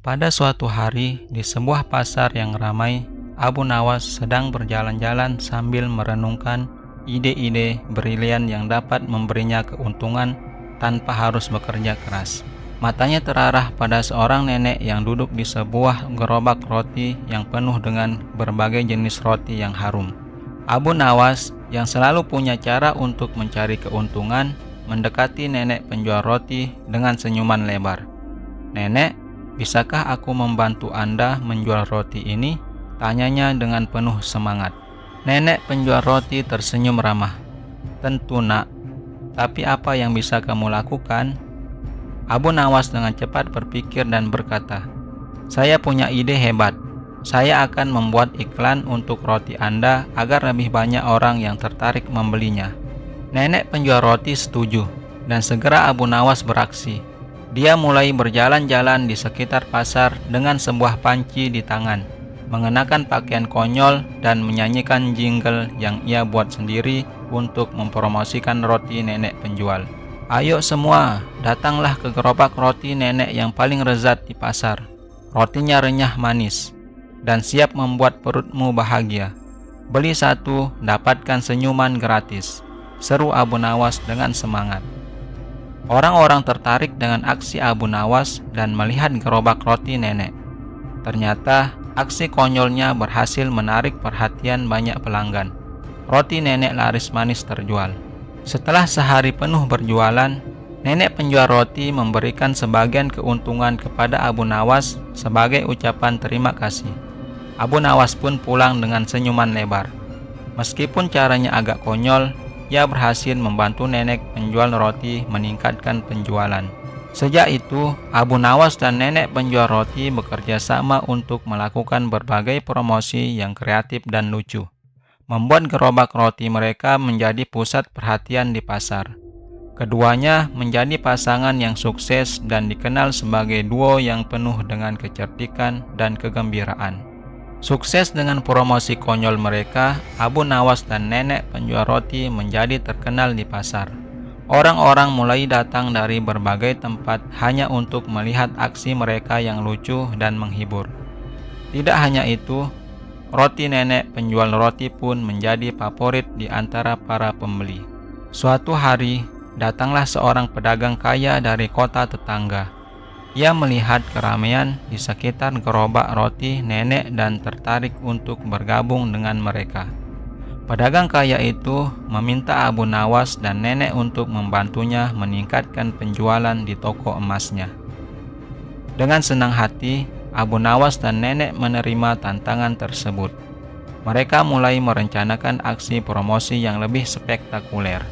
Pada suatu hari, di sebuah pasar yang ramai, Abu Nawas sedang berjalan-jalan sambil merenungkan ide-ide brilian yang dapat memberinya keuntungan tanpa harus bekerja keras. Matanya terarah pada seorang nenek yang duduk di sebuah gerobak roti yang penuh dengan berbagai jenis roti yang harum. Abu Nawas yang selalu punya cara untuk mencari keuntungan mendekati nenek penjual roti dengan senyuman lebar. "Nenek, bisakah aku membantu Anda menjual roti ini?" tanyanya dengan penuh semangat. Nenek penjual roti tersenyum ramah. "Tentu, Nak. Tapi apa yang bisa kamu lakukan?" Abu Nawas dengan cepat berpikir dan berkata, "Saya punya ide hebat. Saya akan membuat iklan untuk roti Anda agar lebih banyak orang yang tertarik membelinya." Nenek penjual roti setuju, dan segera Abu Nawas beraksi. Dia mulai berjalan-jalan di sekitar pasar dengan sebuah panci di tangan, mengenakan pakaian konyol dan menyanyikan jingle yang ia buat sendiri untuk mempromosikan roti nenek penjual. "Ayo semua, datanglah ke gerobak roti nenek yang paling lezat di pasar. Rotinya renyah manis dan siap membuat perutmu bahagia. Beli satu, dapatkan senyuman gratis," seru Abu Nawas dengan semangat. Orang-orang tertarik dengan aksi Abu Nawas dan melihat gerobak roti nenek. Ternyata aksi konyolnya berhasil menarik perhatian banyak pelanggan. Roti nenek laris manis terjual. Setelah sehari penuh berjualan, nenek penjual roti memberikan sebagian keuntungan kepada Abu Nawas sebagai ucapan terima kasih. Abu Nawas pun pulang dengan senyuman lebar. Meskipun caranya agak konyol, ia berhasil membantu nenek penjual roti meningkatkan penjualan. Sejak itu, Abu Nawas dan nenek penjual roti bekerja sama untuk melakukan berbagai promosi yang kreatif dan lucu, membuat gerobak roti mereka menjadi pusat perhatian di pasar. Keduanya menjadi pasangan yang sukses dan dikenal sebagai duo yang penuh dengan kecerdikan dan kegembiraan. Sukses dengan promosi konyol mereka, Abu Nawas dan nenek penjual roti menjadi terkenal di pasar. Orang-orang mulai datang dari berbagai tempat hanya untuk melihat aksi mereka yang lucu dan menghibur. Tidak hanya itu, roti nenek penjual roti pun menjadi favorit di antara para pembeli. Suatu hari, datanglah seorang pedagang kaya dari kota tetangga. Ia melihat keramaian di sekitar gerobak roti nenek dan tertarik untuk bergabung dengan mereka. Pedagang kaya itu meminta Abu Nawas dan nenek untuk membantunya meningkatkan penjualan di toko emasnya. Dengan senang hati, Abu Nawas dan nenek menerima tantangan tersebut. Mereka mulai merencanakan aksi promosi yang lebih spektakuler.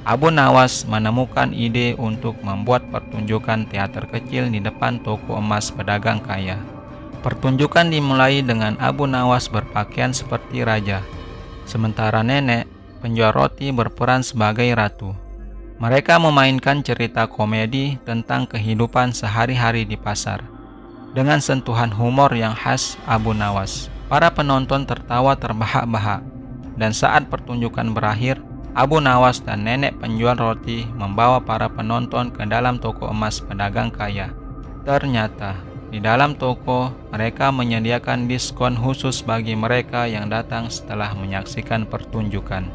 Abu Nawas menemukan ide untuk membuat pertunjukan teater kecil di depan toko emas pedagang kaya. Pertunjukan dimulai dengan Abu Nawas berpakaian seperti raja, sementara nenek penjual roti berperan sebagai ratu. Mereka memainkan cerita komedi tentang kehidupan sehari-hari di pasar, dengan sentuhan humor yang khas Abu Nawas. Para penonton tertawa terbahak-bahak, dan saat pertunjukan berakhir, Abu Nawas dan nenek penjual roti membawa para penonton ke dalam toko emas pedagang kaya. Ternyata, di dalam toko, mereka menyediakan diskon khusus bagi mereka yang datang setelah menyaksikan pertunjukan.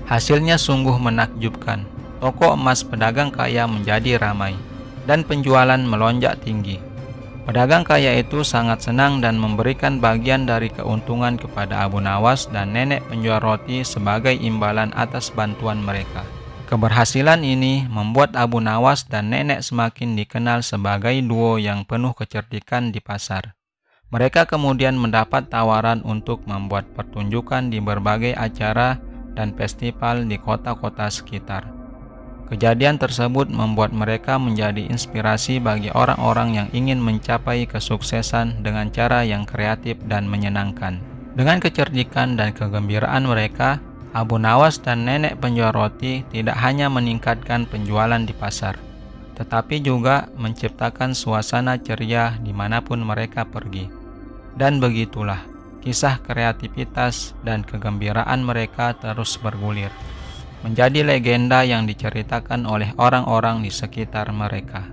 Hasilnya sungguh menakjubkan. Toko emas pedagang kaya menjadi ramai, dan penjualan melonjak tinggi. Pedagang kaya itu sangat senang dan memberikan bagian dari keuntungan kepada Abu Nawas dan nenek penjual roti sebagai imbalan atas bantuan mereka. Keberhasilan ini membuat Abu Nawas dan nenek semakin dikenal sebagai duo yang penuh kecerdikan di pasar. Mereka kemudian mendapat tawaran untuk membuat pertunjukan di berbagai acara dan festival di kota-kota sekitar. Kejadian tersebut membuat mereka menjadi inspirasi bagi orang-orang yang ingin mencapai kesuksesan dengan cara yang kreatif dan menyenangkan. Dengan kecerdikan dan kegembiraan mereka, Abu Nawas dan nenek penjual roti tidak hanya meningkatkan penjualan di pasar, tetapi juga menciptakan suasana ceria dimanapun mereka pergi. Dan begitulah, kisah kreativitas dan kegembiraan mereka terus bergulir, menjadi legenda yang diceritakan oleh orang-orang di sekitar mereka.